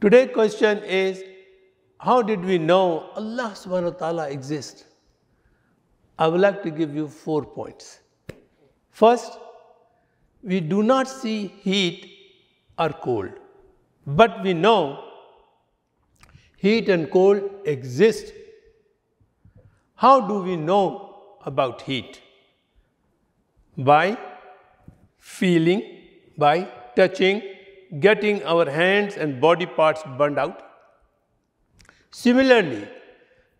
Today's question is, how did we know Allah subhanahu wa ta'ala exists? I would like to give you 4 points. First, we do not see heat or cold, but we know heat and cold exist. How do we know about heat? By feeling, by touching, getting our hands and body parts burned out. Similarly,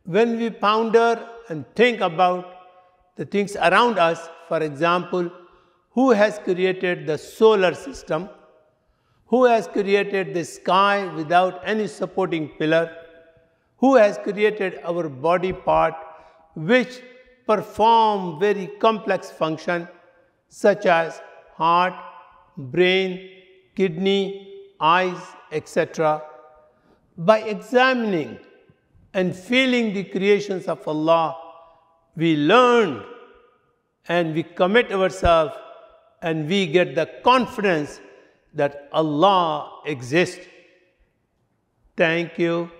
when we ponder and think about the things around us, for example, who has created the solar system? Who has created the sky without any supporting pillar? Who has created our body part which perform very complex function such as heart, brain, kidney, eyes, etc. By examining and feeling the creations of Allah, we learn and we commit ourselves and we get the confidence that Allah exists. Thank you.